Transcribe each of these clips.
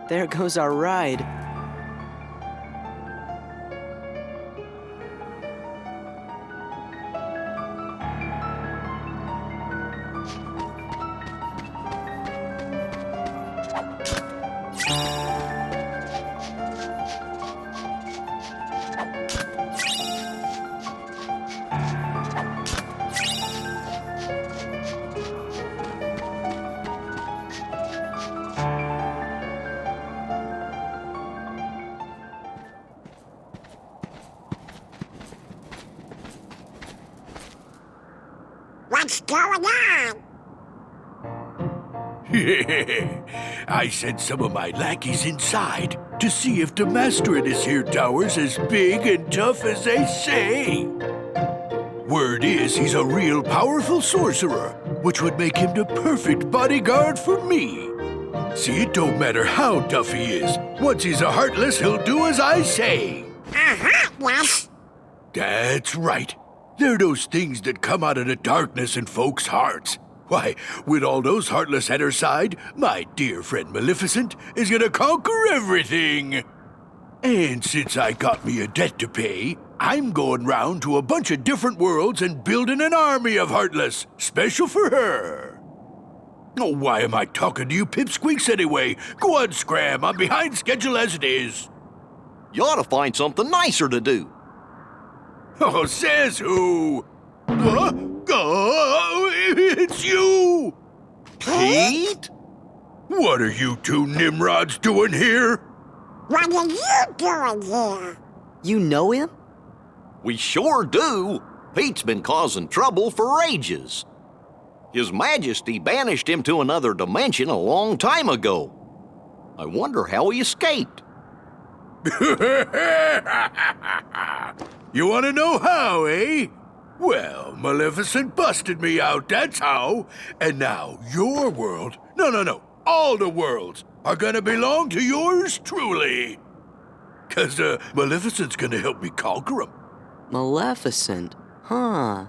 There goes our ride. What's going on? I sent some of my lackeys inside to see if the master in this here tower's as big and tough as they say. Word is he's a real powerful sorcerer, which would make him the perfect bodyguard for me. See, it don't matter how tough he is. Once he's a heartless, he'll do as I say. Heartless? That's right. They're those things that come out of the darkness in folks' hearts. Why, with all those heartless at her side, my dear friend Maleficent is gonna conquer everything. And since I got me a debt to pay, I'm going round to a bunch of different worlds and building an army of heartless, special for her. Oh, why am I talking to you pipsqueaks anyway? Go on, Scram. I'm behind schedule as it is. You ought to find something nicer to do. Oh, says who? Huh? Oh, it's you! Pete? What are you two Nimrods doing here? What are you doing here? You know him? We sure do. Pete's been causing trouble for ages. His Majesty banished him to another dimension a long time ago. I wonder how he escaped. You want to know how, eh? Well, Maleficent busted me out, that's how. And now your world, no, all the worlds are gonna belong to yours truly. 'Cause Maleficent's gonna help me conquer 'em. Maleficent, huh?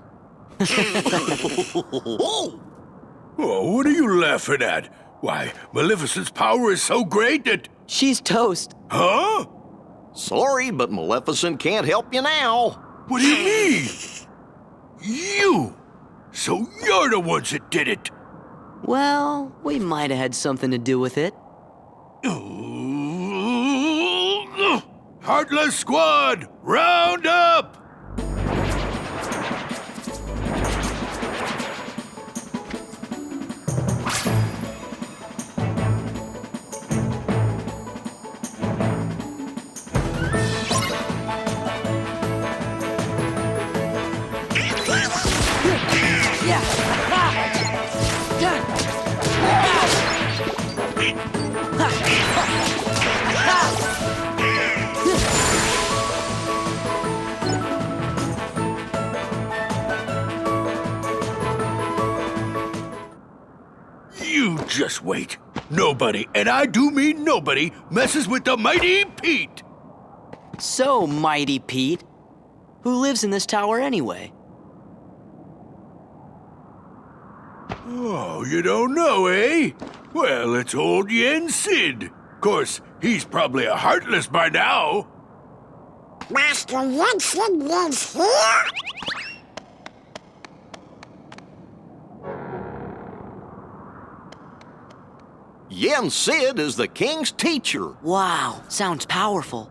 Oh, what are you laughing at? Why, Maleficent's power is so great that... She's toast. Huh? Sorry, but Maleficent can't help you now. What do you mean? You! So you're the ones that did it! Well, we might have had something to do with it. Heartless Squad, round up! You just wait. Nobody, and I do mean nobody, messes with the mighty Pete. So, Mighty Pete, who lives in this tower anyway? Oh, you don't know, eh? Well, it's old Yen Sid. Course, he's probably a heartless by now. Master Yensid lives here? Yen Sid is the king's teacher. Wow, sounds powerful.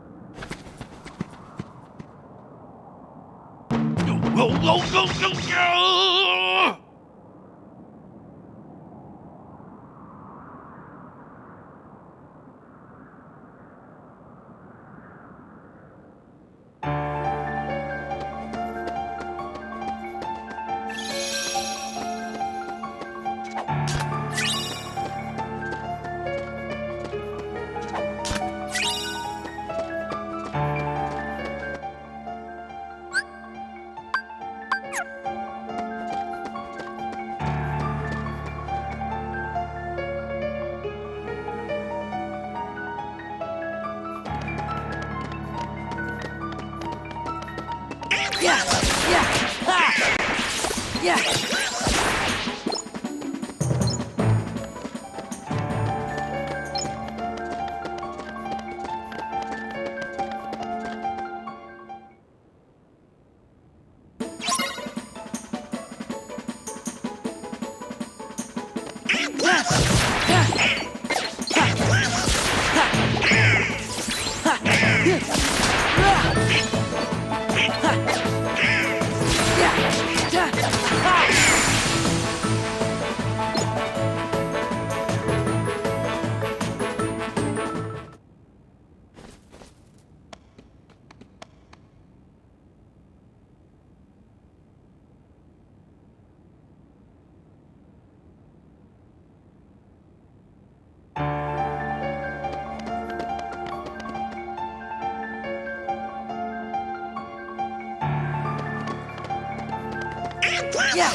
Yeah.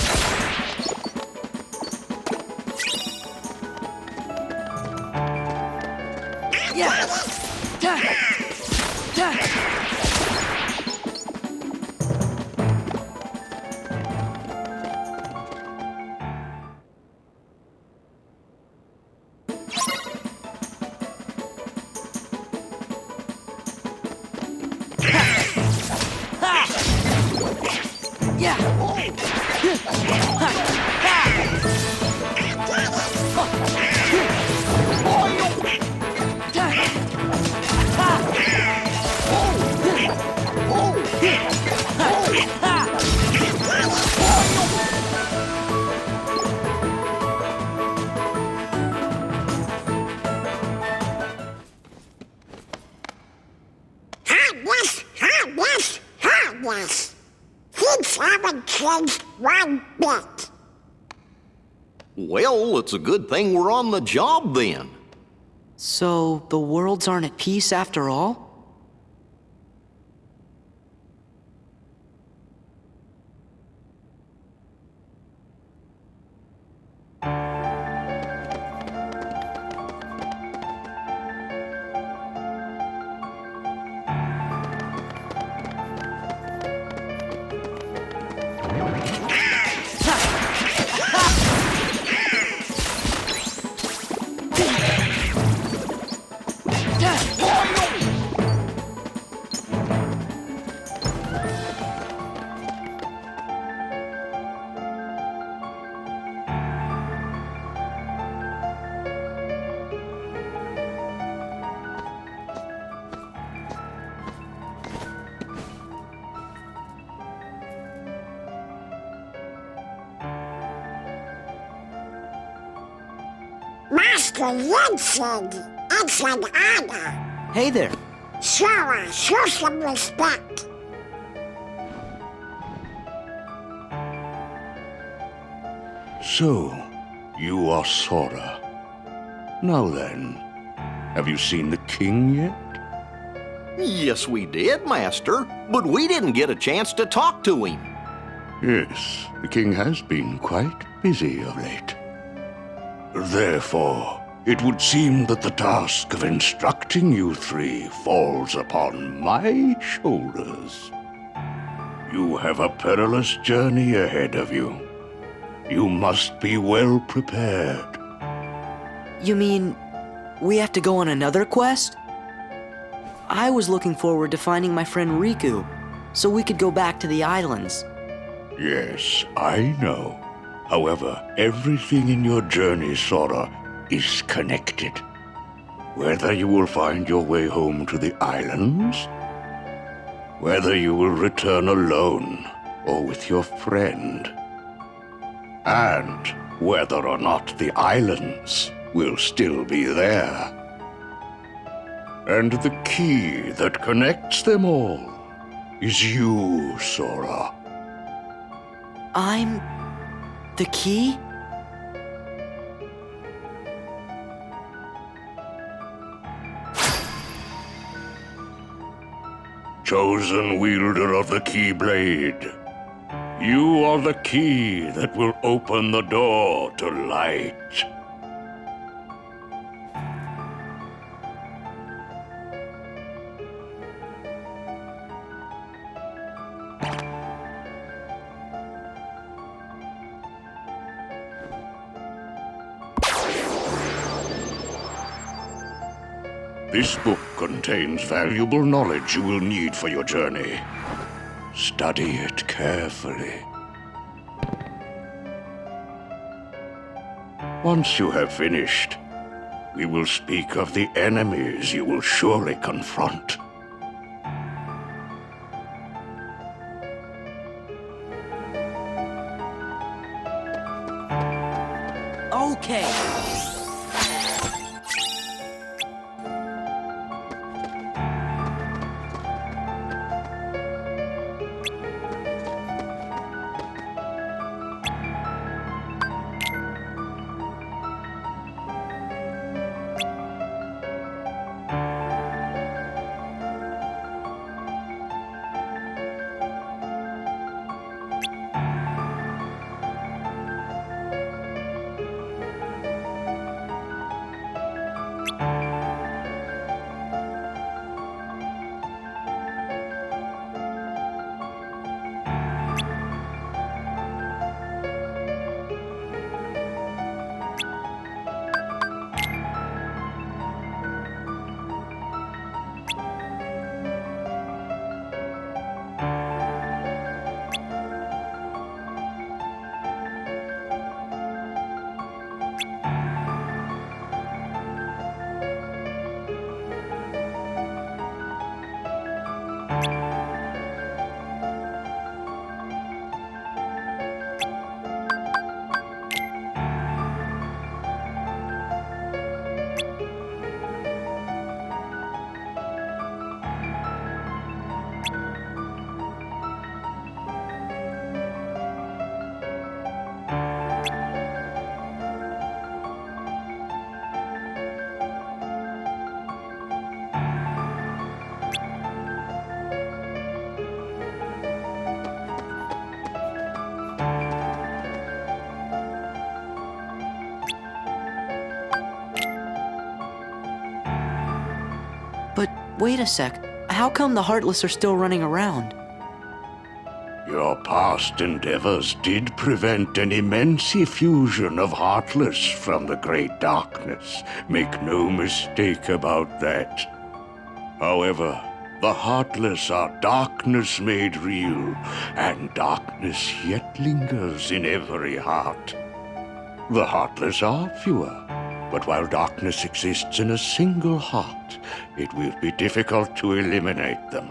Yeah. Da. Da. Yeah. Heartless, heartless, heartless. Kids haven't changed one bit. Well, it's a good thing we're on the job then. So the worlds aren't at peace after all? Master Vincent, it's an honor. Hey there. Sora, show some respect. So, you are Sora. Now then, have you seen the king yet? Yes, we did, Master, but we didn't get a chance to talk to him. Yes, the king has been quite busy of late. Therefore, it would seem that the task of instructing you three falls upon my shoulders. You have a perilous journey ahead of you. You must be well prepared. You mean we have to go on another quest? I was looking forward to finding my friend Riku, so we could go back to the islands. Yes, I know. However, everything in your journey, Sora, is connected. Whether you will find your way home to the islands, whether you will return alone or with your friend, and whether or not the islands will still be there. And the key that connects them all is you, Sora. I'm the key? Chosen wielder of the Keyblade, you are the key that will open the door to light. This book contains valuable knowledge you will need for your journey. Study it carefully. Once you have finished, we will speak of the enemies you will surely confront. Okay. But wait a sec. How come the Heartless are still running around? Your past endeavors did prevent an immense effusion of Heartless from the Great Darkness. Make no mistake about that. However, the Heartless are darkness made real, and darkness yet lingers in every heart. The Heartless are fewer, but while darkness exists in a single heart, it will be difficult to eliminate them.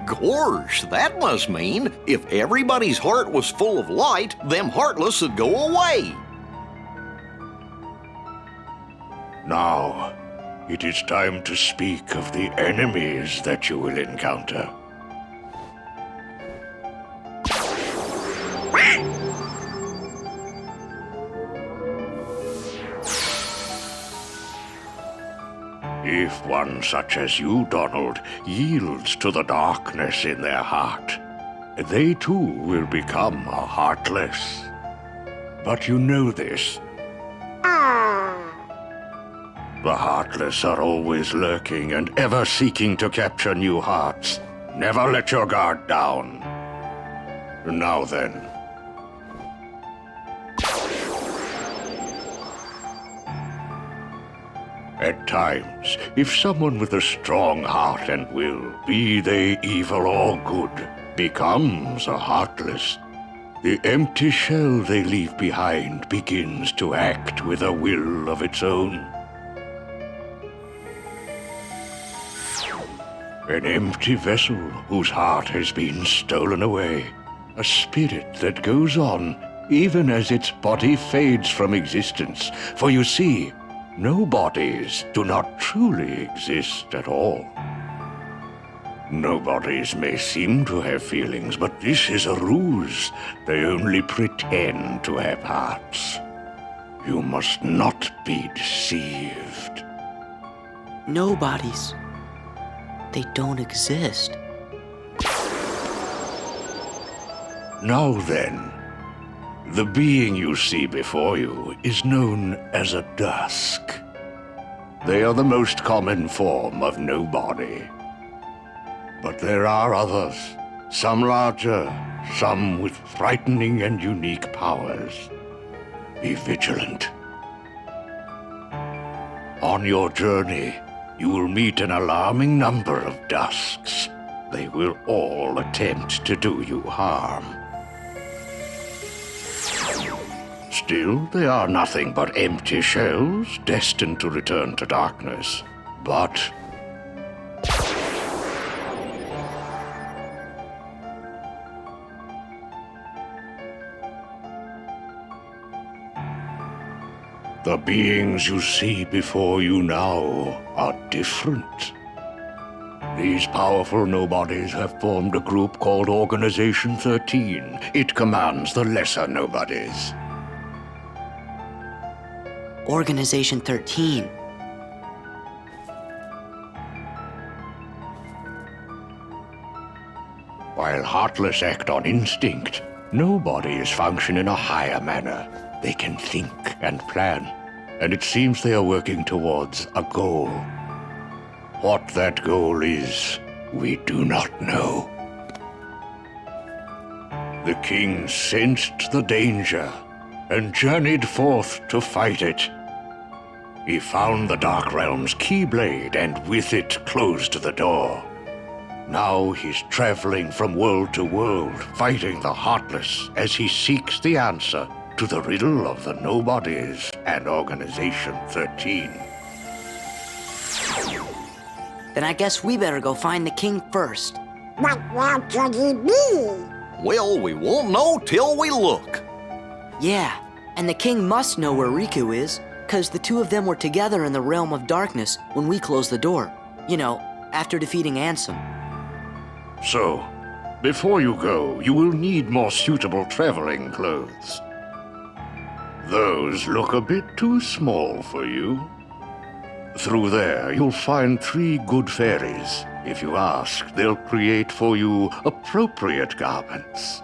Gorge, that must mean if everybody's heart was full of light, them Heartless would go away. Now, it is time to speak of the enemies that you will encounter. If one such as you, Donald, yields to the darkness in their heart, they too will become a Heartless. But you know this. The Heartless are always lurking and ever seeking to capture new hearts. Never let your guard down. Now then. At times, if someone with a strong heart and will, be they evil or good, becomes a Heartless, the empty shell they leave behind begins to act with a will of its own. An empty vessel whose heart has been stolen away. A spirit that goes on even as its body fades from existence. For you see, nobodies do not truly exist at all. Nobodies may seem to have feelings, but this is a ruse. They only pretend to have hearts. You must not be deceived. Nobodies. They don't exist. Now then, the being you see before you is known as a dusk. They are the most common form of nobody. But there are others, some larger, some with frightening and unique powers. Be vigilant. On your journey, you will meet an alarming number of dusks. They will all attempt to do you harm. Still, they are nothing but empty shells, destined to return to darkness. But the beings you see before you now are different. These powerful nobodies have formed a group called Organization 13. It commands the lesser nobodies. Organization 13. While Heartless act on instinct, nobodies function in a higher manner. They can think and plan, and it seems they are working towards a goal. What that goal is, we do not know. The king sensed the danger and journeyed forth to fight it. He found the Dark Realm's Keyblade and with it closed the door. Now he's traveling from world to world, fighting the Heartless as he seeks the answer to the riddle of the Nobodies and Organization 13. Then I guess we better go find the king first. But where could he be? Well, we won't know till we look. Yeah, and the king must know where Riku is, 'cause the two of them were together in the realm of darkness when we closed the door. You know, after defeating Ansem. So, before you go, you will need more suitable traveling clothes. Those look a bit too small for you. Through there, you'll find 3 good fairies. If you ask, they'll create for you appropriate garments.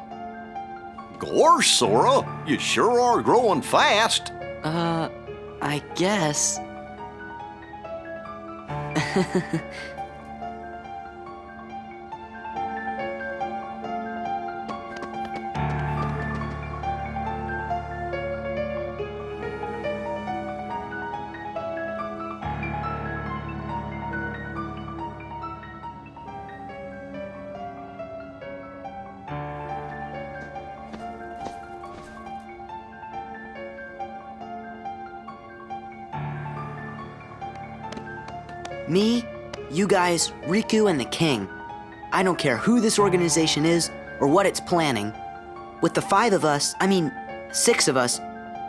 Gorge, Sora, you sure are growing fast. I guess. Me, you guys, Riku, and the king. I don't care who this organization is or what it's planning. With the 5 of us, 6 of us,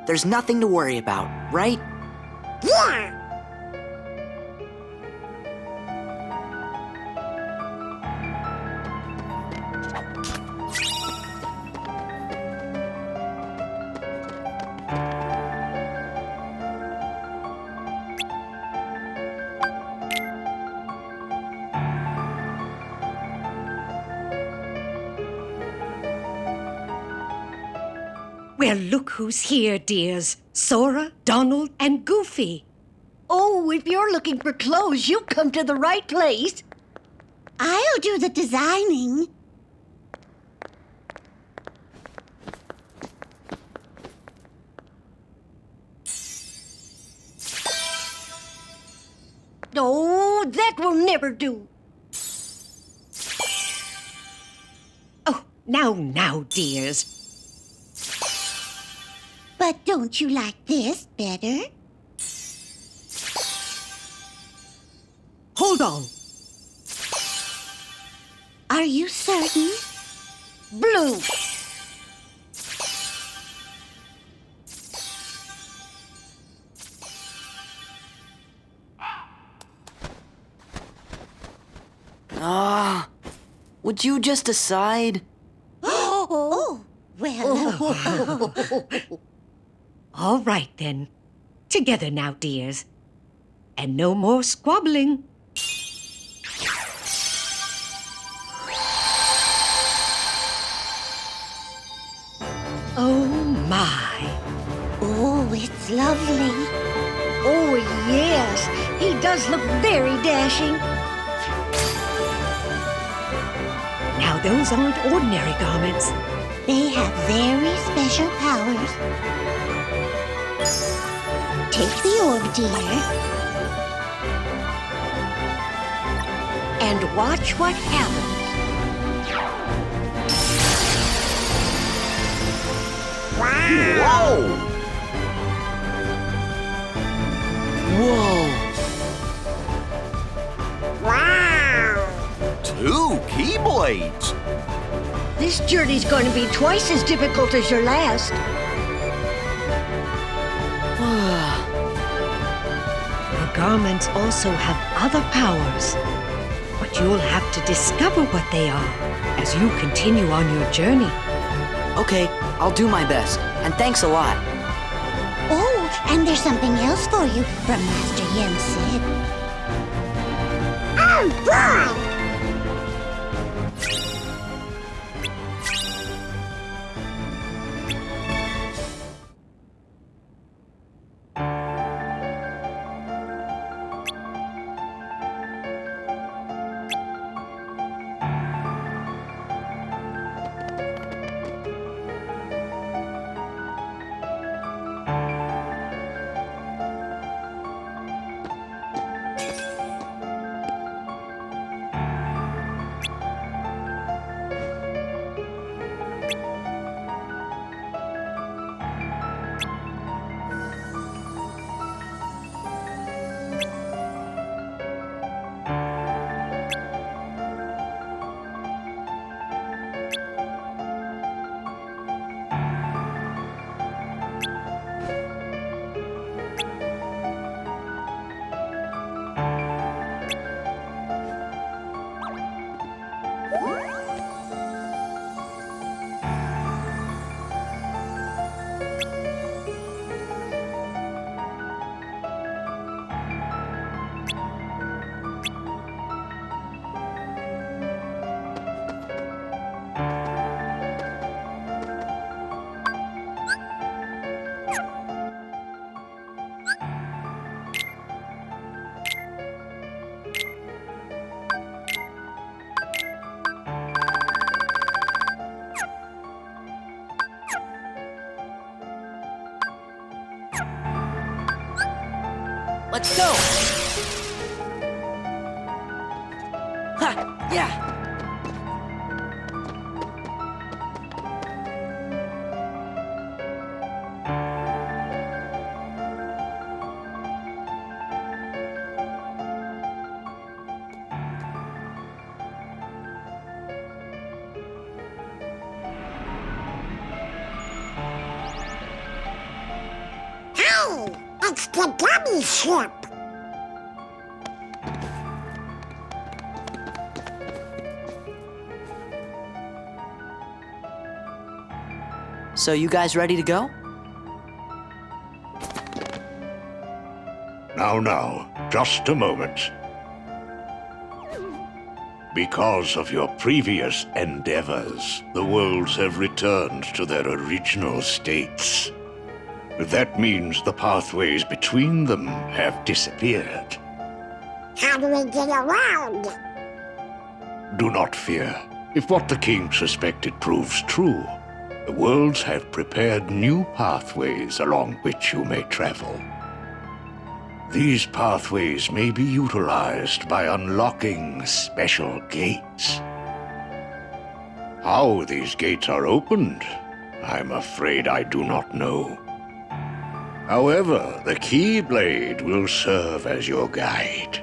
there's nothing to worry about, right? Yeah! Well, look who's here, dears. Sora, Donald, and Goofy. Oh, if you're looking for clothes, you've come to the right place. I'll do the designing. Oh, that will never do. Oh, now, dears. But don't you like this better? Hold on. Are you certain? Blue. Would you just decide? Oh, well. All right, then. Together now, dears. And no more squabbling. Oh, my. Oh, it's lovely. Oh, yes. He does look very dashing. Now, those aren't ordinary garments. They have very special powers. Take the orb, dear. And watch what happens. Whoa! Whoa! Wow! 2 Keyblades. This journey's going to be twice as difficult as your last. Your garments also have other powers. But you'll have to discover what they are as you continue on your journey. Okay, I'll do my best. And thanks a lot. Oh, and there's something else for you from Master Yen Sid. Oh, boy! Let's go! Ha! Yeah! Hey, it's the gummy ship. So you guys ready to go? Now, just a moment. Because of your previous endeavors, the worlds have returned to their original states. That means the pathways between them have disappeared. How do we get around? Do not fear. If what the king suspected proves true, the worlds have prepared new pathways along which you may travel. These pathways may be utilized by unlocking special gates. How these gates are opened, I'm afraid I do not know. However, the Keyblade will serve as your guide.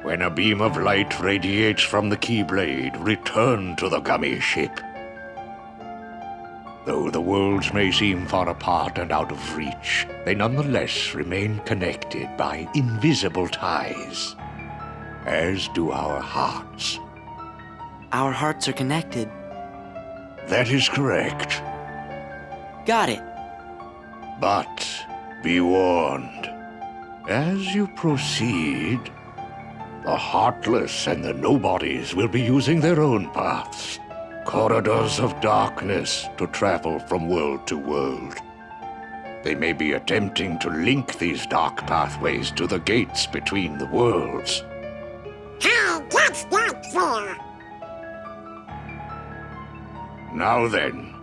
When a beam of light radiates from the Keyblade, return to the gummy ship. Though the worlds may seem far apart and out of reach, they nonetheless remain connected by invisible ties, as do our hearts. Our hearts are connected. That is correct. Got it. But be warned, as you proceed, the heartless and the nobodies will be using their own paths, corridors of darkness, to travel from world to world. They may be attempting to link these dark pathways to the gates between the worlds. Hey, that's not fair. Now then,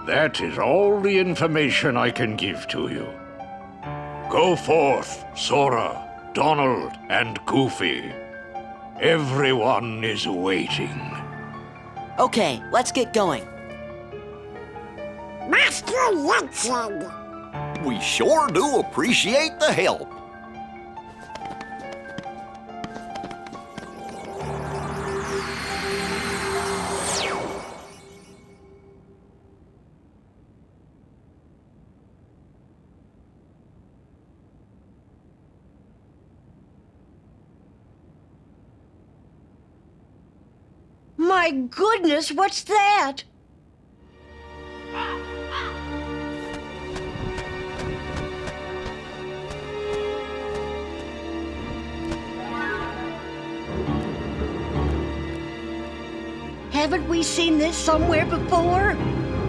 that is all the information I can give to you. Go forth, Sora, Donald, and Goofy. Everyone is waiting. Okay, let's get going. Master Jensen. We sure do appreciate the help. My goodness, what's that? Haven't we seen this somewhere before?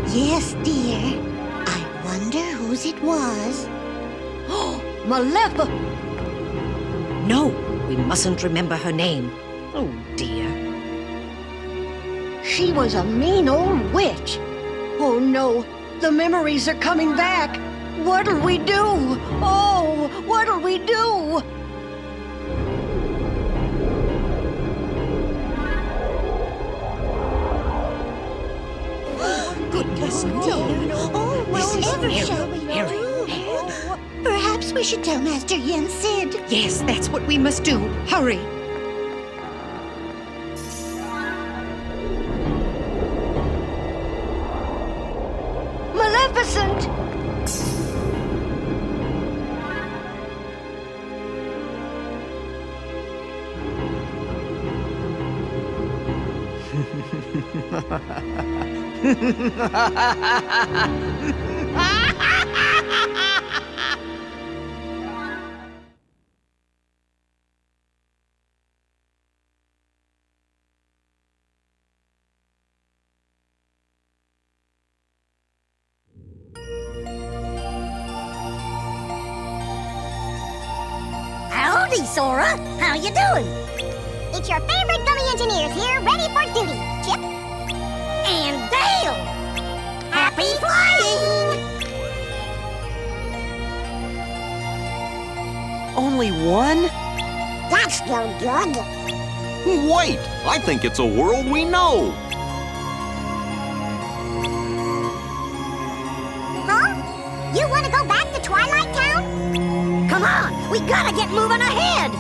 Yes, dear. I wonder whose it was. Oh, Malefa! No, we mustn't remember her name. Oh, dear. She was a mean old witch. Oh no, the memories are coming back. What'll we do? Oh, what'll we do? Goodness me. Oh, This is whatever very, shall we very do? bad. Perhaps we should tell Master Yen Sid. Yes, that's what we must do. Hurry. Maleficent! Howdy, Sora. How you doing? It's your favorite gummy engineers here, ready for duty. Chip and Dale. Happy flying! only one? That's no good. Wait, I think it's a world we know. Huh? You want to go back to Twilight Town? Come on, we gotta get moving ahead.